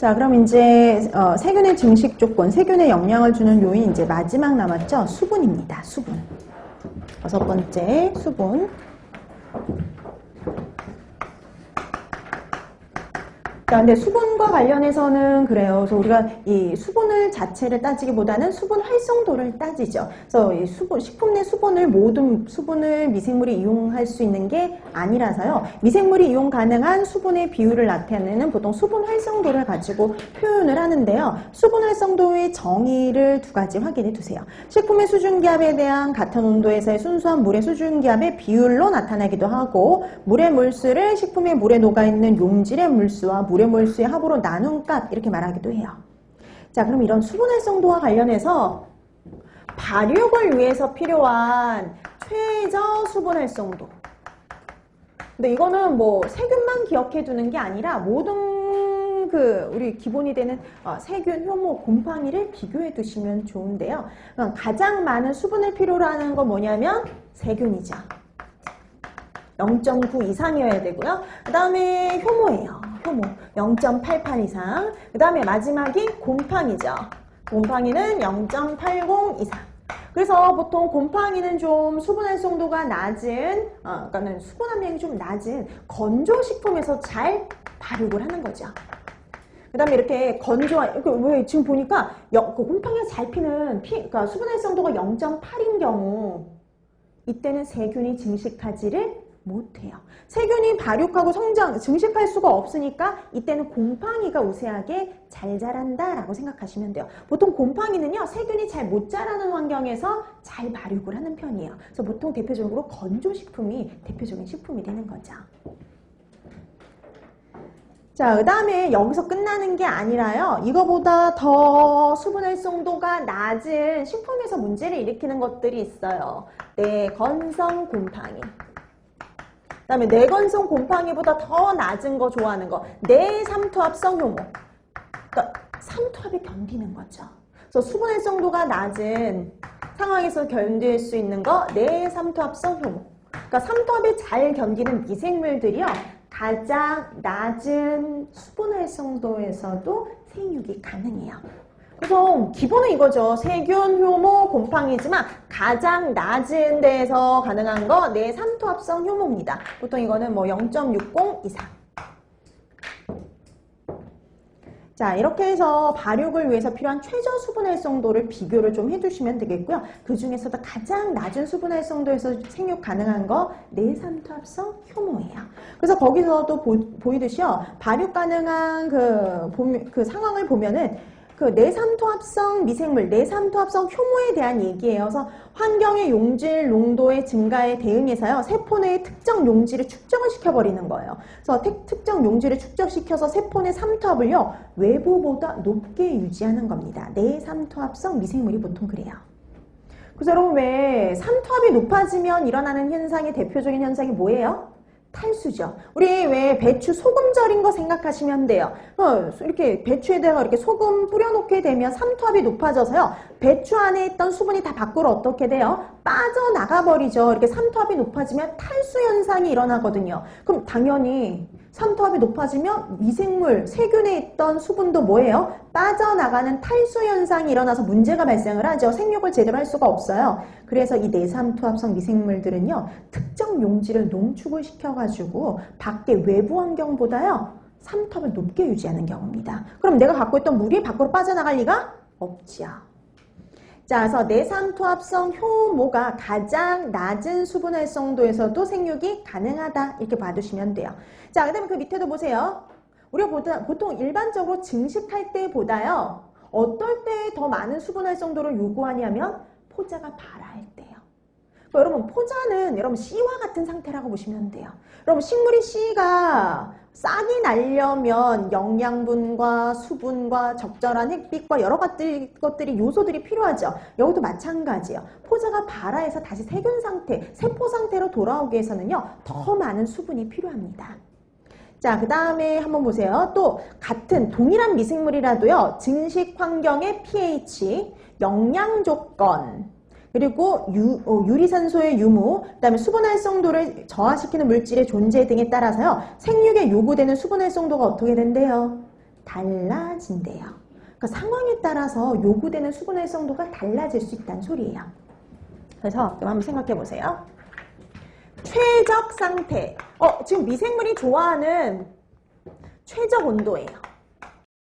자, 그럼 이제 세균의 증식 조건, 세균에 영향을 주는 요인 이제 마지막 남았죠? 수분입니다. 수분. 6번째 수분. 자, 근데 수분과 관련해서는 그래요. 그래서 우리가 이 수분을 자체를 따지기보다는 수분 활성도를 따지죠. 그래서 이 수분, 식품 내 수분을 모든 수분을 미생물이 이용할 수 있는 게 아니라서요. 미생물이 이용 가능한 수분의 비율을 나타내는 보통 수분 활성도를 가지고 표현을 하는데요. 수분 활성도의 정의를 두 가지 확인해 두세요. 식품의 수증기압에 대한 같은 온도에서의 순수한 물의 수증기압의 비율로 나타나기도 하고, 물의 몰수를 식품의 물에 녹아있는 용질의 물수와 물의 몰수의 합으로 나눈 값, 이렇게 말하기도 해요. 자, 그럼 이런 수분 활성도와 관련해서 발육을 위해서 필요한 최저 수분 활성도. 근데 이거는 뭐 세균만 기억해 두는 게 아니라 모든 우리 기본이 되는 세균, 효모, 곰팡이를 비교해 두시면 좋은데요. 가장 많은 수분을 필요로 하는 건 뭐냐면 세균이죠. 0.9 이상이어야 되고요. 그 다음에 효모예요. 효모 0.88 이상. 그 다음에 마지막이 곰팡이죠. 곰팡이는 0.80 이상. 그래서 보통 곰팡이는 좀 수분 활성도가 낮은, 그러니까는 수분 함량이 좀 낮은 건조식품에서 잘 발육을 하는 거죠. 그 다음에 이렇게 건조한, 왜 지금 보니까 곰팡이가 잘 피는 그러니까 수분 활성도가 0.8인 경우, 이때는 세균이 증식하지를 못해요. 세균이 발육하고 증식할 수가 없으니까 이때는 곰팡이가 우세하게 잘 자란다 라고 생각하시면 돼요. 보통 곰팡이는요, 세균이 잘 못 자라는 환경에서 잘 발육을 하는 편이에요. 그래서 보통 대표적으로 건조식품이 대표적인 식품이 되는 거죠. 자, 그 다음에 여기서 끝나는 게 아니라요, 이거보다 더 수분 활성도가 낮은 식품에서 문제를 일으키는 것들이 있어요. 내건성 곰팡이. 그 다음에 내건성 곰팡이보다 더 낮은 거 좋아하는 거, 내삼투압성 효모. 그러니까 삼투압에 견디는 거죠. 그래서 수분 활성도가 낮은 상황에서 견딜 수 있는 거, 내삼투압성 효모. 그러니까 삼투압에 잘 견디는 미생물들이요, 가장 낮은 수분 활성도에서도 생육이 가능해요. 그래서 기본은 이거죠. 세균, 효모, 곰팡이지만 가장 낮은 데에서 가능한 거 내삼투압성 효모입니다. 보통 이거는 뭐 0.60 이상. 자, 이렇게 해서 발육을 위해서 필요한 최저 수분 활성도를 비교를 좀 해주시면 되겠고요. 그 중에서도 가장 낮은 수분 활성도에서 생육 가능한 거 내삼투압성 효모예요. 그래서 거기서도 보이듯이요, 발육 가능한 그 상황을 보면은 내삼투압성 미생물, 내삼투압성 효모에 대한 얘기예요. 그래서 환경의 용질 농도의 증가에 대응해서요, 세포 내의 특정 용질을 축적을 시켜버리는 거예요. 그래서 특정 용질을 축적시켜서 세포 내 삼투압을요, 외부보다 높게 유지하는 겁니다. 내삼투압성 미생물이 보통 그래요. 그래서 여러분, 왜 삼투압이 높아지면 일어나는 현상의 대표적인 현상이 뭐예요? 탈수죠. 우리 왜 배추 소금 절인 거 생각하시면 돼요. 이렇게 배추에다가 이렇게 소금 뿌려놓게 되면 삼투압이 높아져서요, 배추 안에 있던 수분이 다 밖으로 어떻게 돼요? 빠져나가 버리죠. 이렇게 삼투압이 높아지면 탈수 현상이 일어나거든요. 그럼 당연히 삼투압이 높아지면 미생물, 세균에 있던 수분도 뭐예요? 빠져나가는 탈수 현상이 일어나서 문제가 발생을 하죠. 생육을 제대로 할 수가 없어요. 그래서 이 내삼투압성 미생물들은요, 특정 용질을 농축을 시켜가지고 밖에 외부 환경보다요, 삼투압을 높게 유지하는 경우입니다. 그럼 내가 갖고 있던 물이 밖으로 빠져나갈 리가 없지요. 자, 그래서 내삼투압성 효모가 가장 낮은 수분 활성도에서도 생육이 가능하다, 이렇게 봐두시면 돼요. 자, 그 다음에 그 밑에도 보세요. 우리가 보통 일반적으로 증식할 때보다요, 어떨 때 더 많은 수분 활성도를 요구하냐면 포자가 발아할 때요. 여러분, 포자는 여러분 씨와 같은 상태라고 보시면 돼요. 여러분, 식물이 씨가 싹이 나려면 영양분과 수분과 적절한 햇빛과 여러 것들이 요소들이 필요하죠. 여기도 마찬가지예요. 포자가 발아해서 다시 세균 상태, 세포 상태로 돌아오기 위해서는요, 더 많은 수분이 필요합니다. 자, 그 다음에 한번 보세요. 또 같은 동일한 미생물이라도요, 증식 환경의 pH, 영양 조건, 그리고 유리산소의 유무, 그 다음에 수분 활성도를 저하시키는 물질의 존재 등에 따라서요, 생육에 요구되는 수분 활성도가 어떻게 된대요? 달라진대요. 그러니까 상황에 따라서 요구되는 수분 활성도가 달라질 수 있다는 소리예요. 그래서 한번 생각해 보세요. 최적 상태. 지금 미생물이 좋아하는 최적 온도예요.